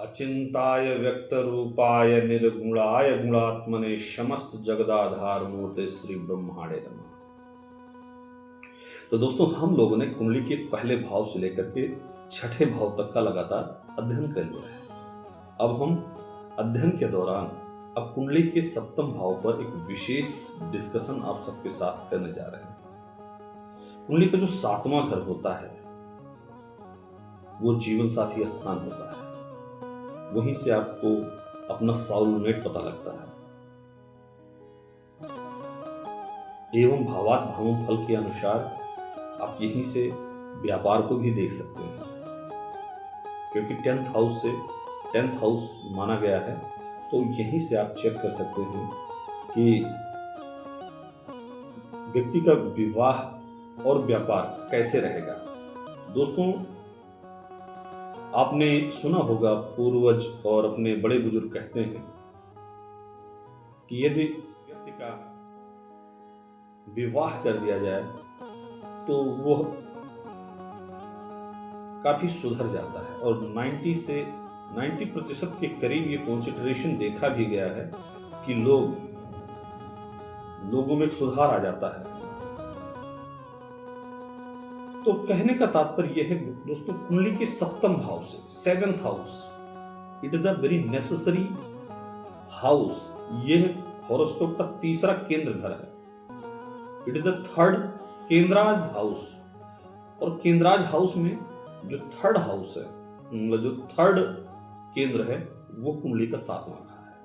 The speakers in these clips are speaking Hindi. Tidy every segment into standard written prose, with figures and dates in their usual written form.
अचिंताय व्यक्त रूपाय निर्गुणाय गुणात्मने समस्त जगदाधार मूर्ते श्री ब्रह्मांडे नमः। तो दोस्तों, हम लोगों ने कुंडली के पहले भाव से लेकर के छठे भाव तक का लगातार अध्ययन कर लिया है। अब हम अध्ययन के दौरान अब कुंडली के सप्तम भाव पर एक विशेष डिस्कशन आप सबके साथ करने जा रहे हैं। कुंडली का जो सातवां घर होता है वो जीवन साथी स्थान होता है। वहीं से आपको अपना सोलमेट पता लगता है एवं भावार्थ भावों फल के अनुसार आप यहीं से व्यापार को भी देख सकते हैं, क्योंकि 10th हाउस माना गया है। तो यहीं से आप चेक कर सकते हैं कि व्यक्ति का विवाह और व्यापार कैसे रहेगा। दोस्तों, आपने सुना होगा पूर्वज और अपने बड़े बुजुर्ग कहते हैं कि यदि व्यक्ति का विवाह कर दिया जाए तो वह काफी सुधर जाता है, और 90% के करीब ये कंसिडरेशन देखा भी गया है कि लोगों में एक सुधार आ जाता है। तो कहने का तात्पर्य यह है दोस्तों, कुंडली के सप्तम भाव से 7th house, it is the very necessary house. यह हॉरोस्कोप का तीसरा केंद्र घर है। इट इज द 3rd केंद्राज हाउस, और केंद्राज हाउस में जो 3rd हाउस है, मतलब जो 3rd केंद्र है, वो कुंडली का 7वां घर है।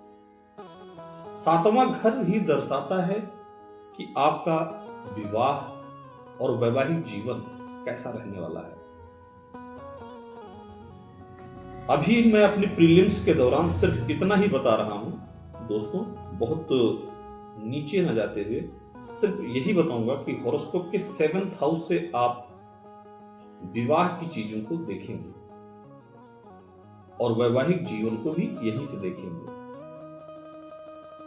7वां घर ही दर्शाता है कि आपका विवाह और वैवाहिक जीवन कैसा रहने वाला है। अभी मैं अपनी प्रीलिम्स के दौरान सिर्फ इतना ही बता रहा हूं दोस्तों, बहुत नीचे न जाते हुए सिर्फ यही बताऊंगा कि हॉरोस्कोप के 7th हाउस से आप विवाह की चीजों को देखेंगे और वैवाहिक जीवन को भी यहीं से देखेंगे।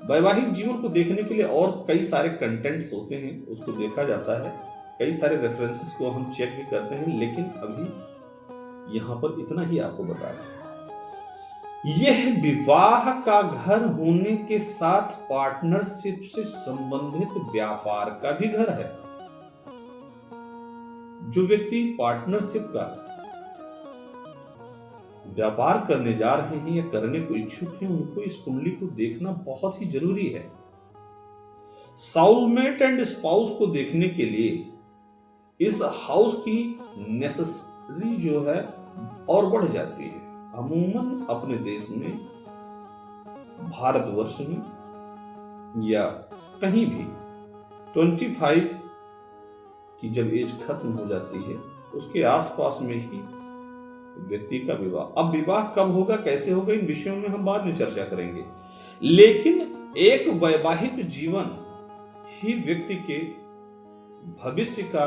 वैवाहिक जीवन को देखने के लिए और कई सारे कंटेंट्स होते हैं, उसको देखा जाता है, कई सारे रेफरेंसेस को हम चेक भी करते हैं, लेकिन अभी यहां पर इतना ही आपको बता रहे हैं। यह विवाह का घर होने के साथ पार्टनरशिप से संबंधित व्यापार का भी घर है। जो व्यक्ति पार्टनरशिप का व्यापार करने जा रहे हैं या करने को इच्छुक हैं, उनको इस कुंडली को देखना बहुत ही जरूरी है। सोलमेट एंड स्पाउस को देखने के लिए इस हाउस की नेसेसरी जो है और बढ़ जाती है। अमूमन अपने देश में, भारतवर्ष में या कहीं भी 25 की जब एज खत्म हो जाती है, उसके आसपास में ही व्यक्ति का विवाह। अब विवाह कब होगा, कैसे होगा, इन विषयों में हम बाद में चर्चा करेंगे, लेकिन एक वैवाहिक जीवन ही व्यक्ति के भविष्य का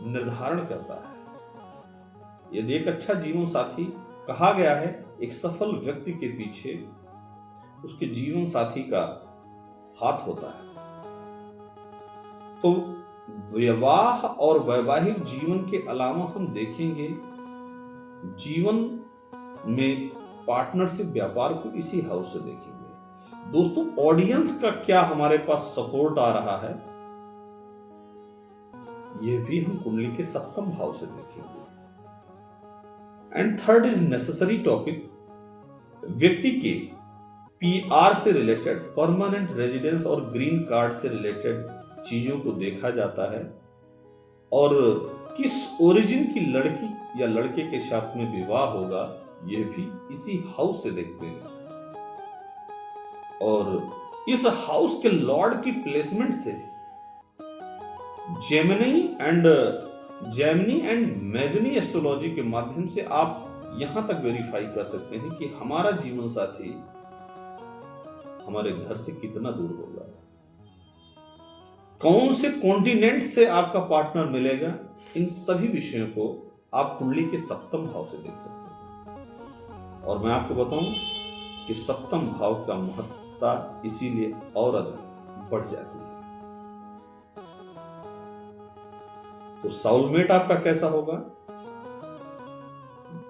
निर्धारण करता है। यदि एक अच्छा जीवन साथी, कहा गया है एक सफल व्यक्ति के पीछे उसके जीवन साथी का हाथ होता है। तो विवाह और वैवाहिक जीवन के अलावा हम देखेंगे जीवन में पार्टनरशिप व्यापार को इसी हाउस से देखेंगे। दोस्तों, ऑडियंस का क्या हमारे पास सपोर्ट आ रहा है, यह भी हम कुंडली के 7th भाव से देखेंगे। And 3rd is necessary topic. व्यक्ति के पीआर से रिलेटेड, परमानेंट रेजिडेंस और ग्रीन कार्ड से रिलेटेड चीजों को देखा जाता है, और किस ओरिजिन की लड़की या लड़के के साथ में विवाह होगा, यह भी इसी हाउस से देखते हैं। और इस हाउस के लॉर्ड की प्लेसमेंट से जेमिनी एंड मैदनी एस्ट्रोलॉजी के माध्यम से आप यहां तक वेरीफाई कर सकते हैं कि हमारा जीवन साथी हमारे घर से कितना दूर होगा, कौन से कॉन्टिनेंट से आपका पार्टनर मिलेगा। इन सभी विषयों को आप कुंडली के 7th भाव से देख सकते हैं। और मैं आपको बताऊं कि 7th भाव का महत्वता इसीलिए और अधिक बढ़ जाती है। तो सोलमेट आपका कैसा होगा,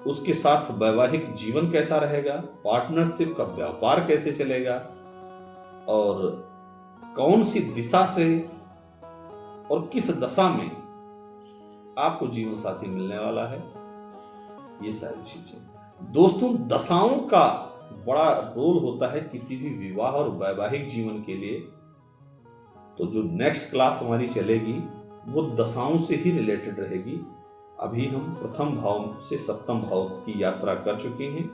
उसके साथ वैवाहिक जीवन कैसा रहेगा, पार्टनरशिप का व्यापार कैसे चलेगा, और कौन सी दिशा से और किस दशा में आपको जीवन साथी मिलने वाला है, ये सारी चीजें। दोस्तों, दशाओं का बड़ा रोल होता है किसी भी विवाह और वैवाहिक जीवन के लिए। तो जो नेक्स्ट क्लास हमारी चलेगी वो दशाओं से ही रिलेटेड रहेगी। अभी हम प्रथम भाव से सप्तम भाव की यात्रा कर चुके हैं।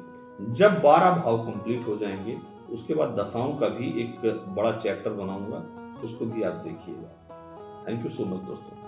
जब 12 भाव कंप्लीट हो जाएंगे उसके बाद दशाओं का भी एक बड़ा चैप्टर बनाऊंगा, उसको भी आप देखिएगा। थैंक यू सो मच दोस्तों।